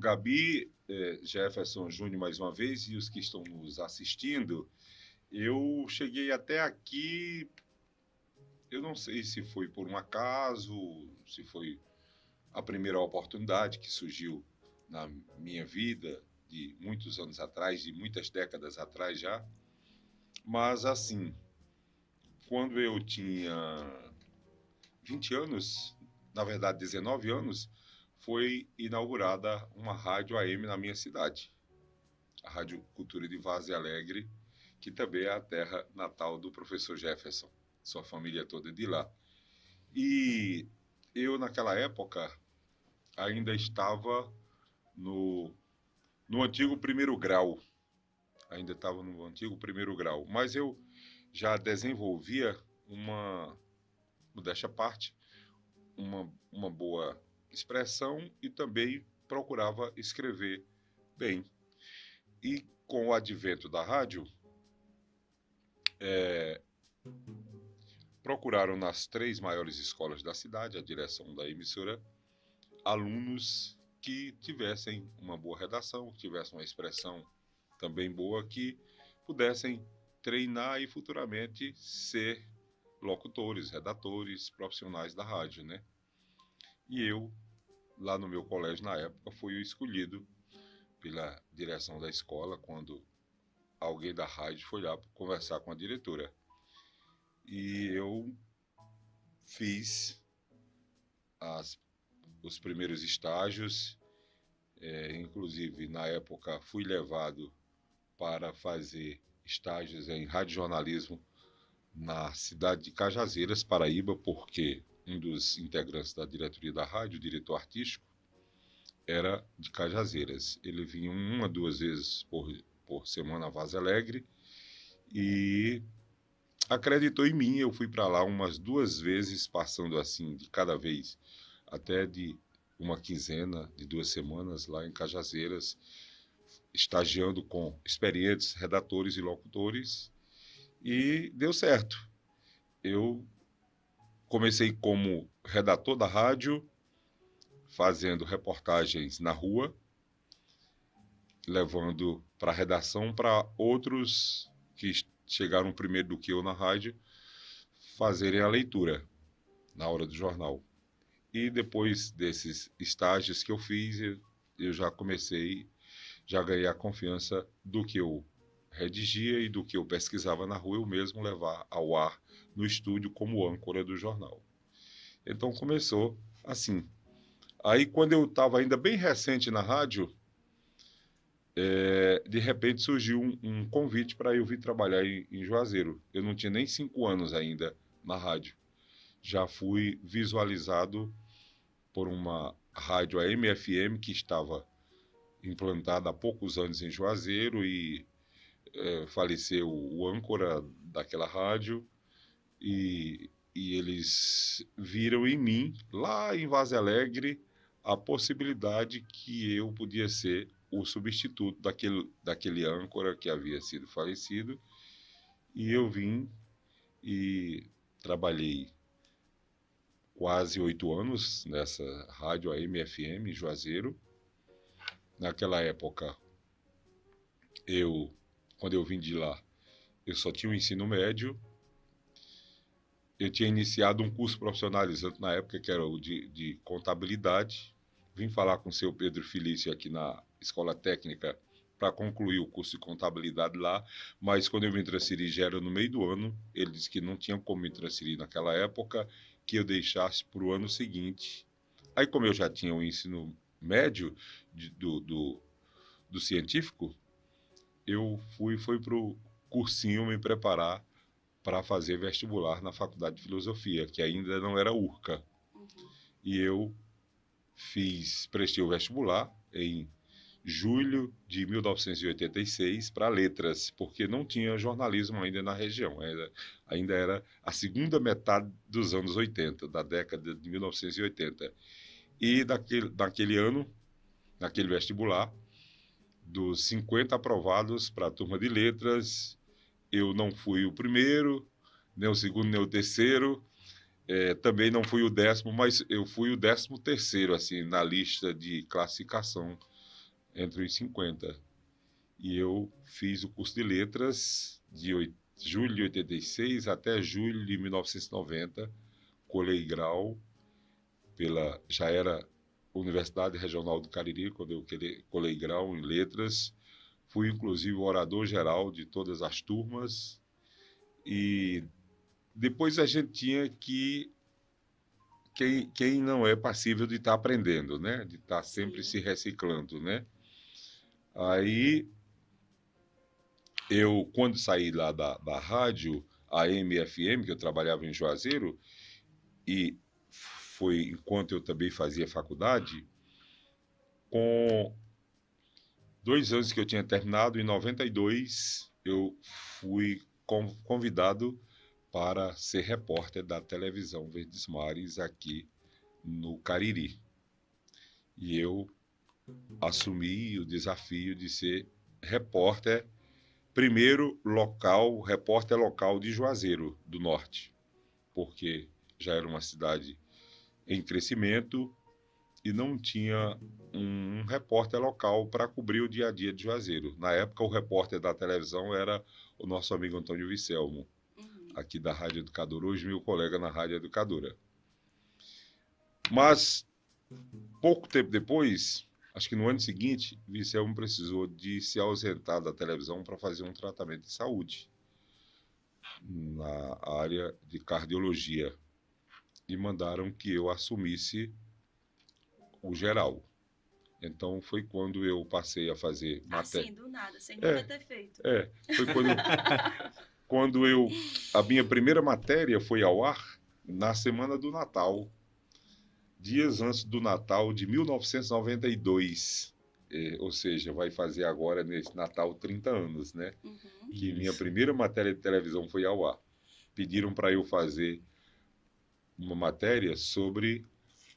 Gabi, Jefferson Júnior mais uma vez e os que estão nos assistindo. Eu cheguei até aqui, eu não sei se foi por um acaso, se foi a primeira oportunidade que surgiu na minha vida de muitos anos atrás, de muitas décadas atrás já. Mas assim, quando eu tinha 20 anos, na verdade 19 anos, foi inaugurada uma rádio AM na minha cidade, a Rádio Cultura de Várzea Alegre, que também é a terra natal do professor Jefferson, sua família toda de lá. E eu, naquela época, ainda estava no, no antigo primeiro grau, ainda estava no antigo primeiro grau, mas eu já desenvolvia modéstia à parte, uma boa expressão e também procurava escrever bem. E com o advento da rádio, procuraram nas 3 maiores escolas da cidade, a direção da emissora, alunos que tivessem uma boa redação, que tivessem uma expressão também boa, que pudessem treinar e futuramente ser locutores, redatores, profissionais da rádio, né? E eu, lá no meu colégio na época, fui o escolhido pela direção da escola quando alguém da rádio foi lá conversar com a diretora. E eu fiz os primeiros estágios, inclusive na época fui levado para fazer estágios em radiojornalismo na cidade de Cajazeiras, Paraíba, porque um dos integrantes da diretoria da rádio, o diretor artístico, era de Cajazeiras. Ele vinha 1 a 2 vezes por semana a Várzea Alegre e acreditou em mim. Eu fui para lá umas 2 vezes, passando assim de cada vez até de uma quinzena, de 2 semanas lá em Cajazeiras, estagiando com experientes redatores e locutores, e deu certo. Eu comecei como redator da rádio, fazendo reportagens na rua, levando para a redação para outros que chegaram primeiro do que eu na rádio, fazerem a leitura na hora do jornal. E depois desses estágios que eu fiz, eu já ganhei a confiança do que eu redigia e do que eu pesquisava na rua, eu mesmo levar ao ar no estúdio como âncora do jornal. Então começou assim. Aí quando eu estava ainda bem recente na rádio, de repente surgiu um convite para eu vir trabalhar em Juazeiro. Eu não tinha nem 5 anos ainda na rádio. Já fui visualizado por uma rádio AM/FM que estava implantada há poucos anos em Juazeiro e faleceu o âncora daquela rádio e eles viram em mim, lá em Várzea Alegre, a possibilidade que eu podia ser o substituto daquele âncora que havia sido falecido. E eu vim e trabalhei quase 8 anos nessa rádio AM/FM Juazeiro. Naquela época, quando eu vim de lá, eu só tinha o ensino médio. Eu tinha iniciado um curso profissionalizante na época, que era o de contabilidade. Vim falar com o seu Pedro Felício aqui na Escola Técnica para concluir o curso de contabilidade lá, mas quando eu me transferi já era no meio do ano. Ele disse que não tinha como me transferir naquela época, que eu deixasse para o ano seguinte. Aí, como eu já tinha o ensino médio do científico, eu fui para o cursinho me preparar para fazer vestibular na Faculdade de Filosofia, que ainda não era URCA. E eu prestei o vestibular em julho de 1986 para letras, porque não tinha jornalismo ainda na região. Ainda era a segunda metade dos anos 80, da década de 1980. E naquele ano, naquele vestibular, dos 50 aprovados para a turma de letras, eu não fui o primeiro, nem o segundo, nem o terceiro. Também não fui o 10º, mas eu fui o 13º, assim, na lista de classificação entre os 50. E eu fiz o curso de letras de julho de 86 até julho de 1990, colei grau já era Universidade Regional do Cariri, quando eu colei grau em letras. Fui, inclusive, o orador geral de todas as turmas. E depois a gente tinha que... Quem não é passível de estar aprendendo, né? De estar sempre se reciclando, né? Aí, quando saí lá da rádio, a AM/FM, que eu trabalhava em Juazeiro, e foi enquanto eu também fazia faculdade, com 2 anos que eu tinha terminado, em 92, eu fui convidado para ser repórter da televisão Verdes Mares aqui no Cariri. E eu assumi o desafio de ser repórter, repórter local de Juazeiro do Norte, porque já era uma cidade em crescimento e não tinha um repórter local para cobrir o dia a dia de Juazeiro. Na época, o repórter da televisão era o nosso amigo Antônio Vicelmo, aqui da Rádio Educadora, hoje meu colega na Rádio Educadora. Mas, pouco tempo depois, acho que no ano seguinte, Vicelmo precisou de se ausentar da televisão para fazer um tratamento de saúde na área de cardiologia. E mandaram que eu assumisse o geral. Então foi quando eu passei a fazer matéria. Assim, do nada, sem nunca ter feito. Foi quando a minha primeira matéria foi ao ar na semana do Natal, dias antes do Natal de 1992. Ou seja, vai fazer agora nesse Natal 30 anos, né? Que minha primeira matéria de televisão foi ao ar. Pediram para eu fazer uma matéria sobre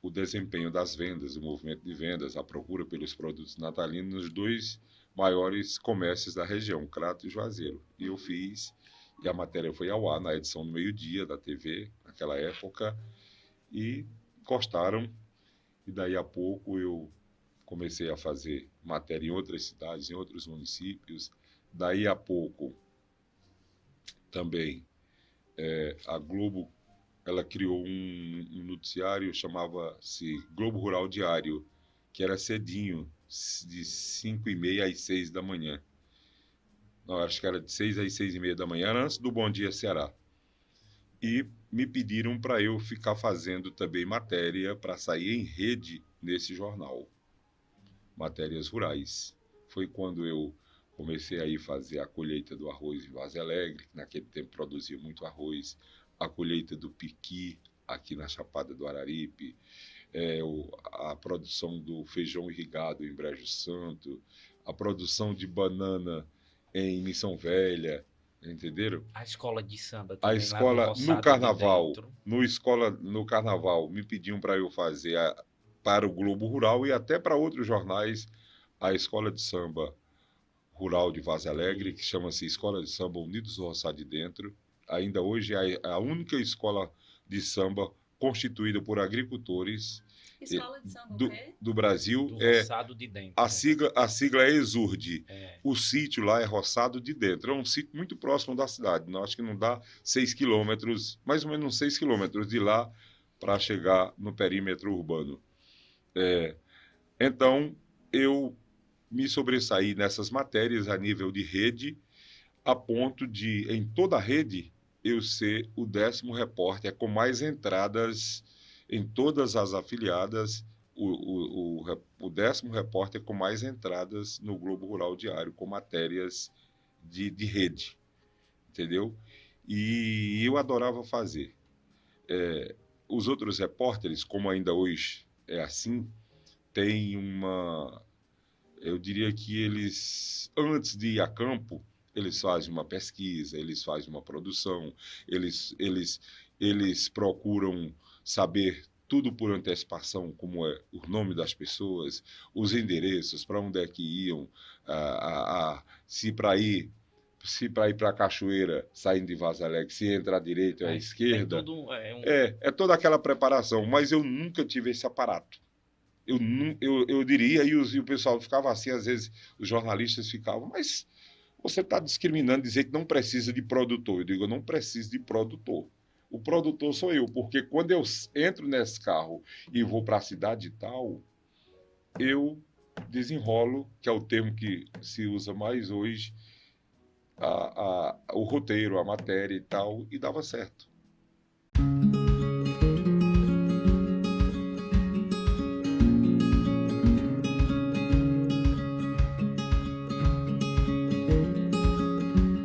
o desempenho das vendas, o movimento de vendas, a procura pelos produtos natalinos nos 2 maiores comércios da região, Crato e Juazeiro. E eu fiz, e a matéria foi ao ar na edição do meio-dia da TV, naquela época, e gostaram. E daí a pouco eu comecei a fazer matéria em outras cidades, em outros municípios. Daí a pouco também a Globo, ela criou um noticiário, chamava-se Globo Rural Diário, que era cedinho, de 5h30 às 6 da manhã. Não, acho que era de 6 às 6h30 da manhã, antes do Bom Dia Ceará. E me pediram para eu ficar fazendo também matéria para sair em rede nesse jornal. Matérias rurais. Foi quando eu comecei a ir fazer a colheita do arroz em Vaza Alegre, que naquele tempo produzia muito arroz, a colheita do piqui aqui na Chapada do Araripe, a produção do feijão irrigado em Brejo Santo, a produção de banana em Missão Velha, entenderam? A escola de samba também. A escola no carnaval, no carnaval me pediam para eu fazer para o Globo Rural e até para outros jornais a escola de samba rural de Vaza Alegre, que chama-se Escola de Samba Unidos do Roçado de Dentro. Ainda hoje é a única escola de samba constituída por agricultores Escola de samba do Brasil. Do Roçado de Dentro. A sigla é Exurde. O sítio lá é Roçado de Dentro. É um sítio muito próximo da cidade. Não, acho que não dá 6 quilômetros, mais ou menos 6 quilômetros de lá para chegar no perímetro urbano. Então, eu me sobressaí nessas matérias a nível de rede, a ponto de, em toda a rede, eu ser o 10º repórter com mais entradas em todas as afiliadas, o 10º repórter com mais entradas no Globo Rural Diário, com matérias de rede, entendeu? E eu adorava fazer. Os outros repórteres, como ainda hoje é assim, têm eu diria que eles, antes de ir a campo, eles fazem uma pesquisa, eles fazem uma produção, eles procuram saber tudo por antecipação, como é o nome das pessoas, os endereços, para onde é que iam, se para ir para a cachoeira, saindo de Vaza Alegre, se entrar à direita ou à esquerda. Tudo, é toda aquela preparação, mas eu nunca tive esse aparato. eu diria, e o pessoal ficava assim, às vezes os jornalistas ficavam, mas você está discriminando, dizer que não precisa de produtor. Eu digo, eu não preciso de produtor. O produtor sou eu, porque quando eu entro nesse carro e vou para a cidade tal, eu desenrolo, que é o termo que se usa mais hoje, o roteiro, a matéria e tal, e dava certo.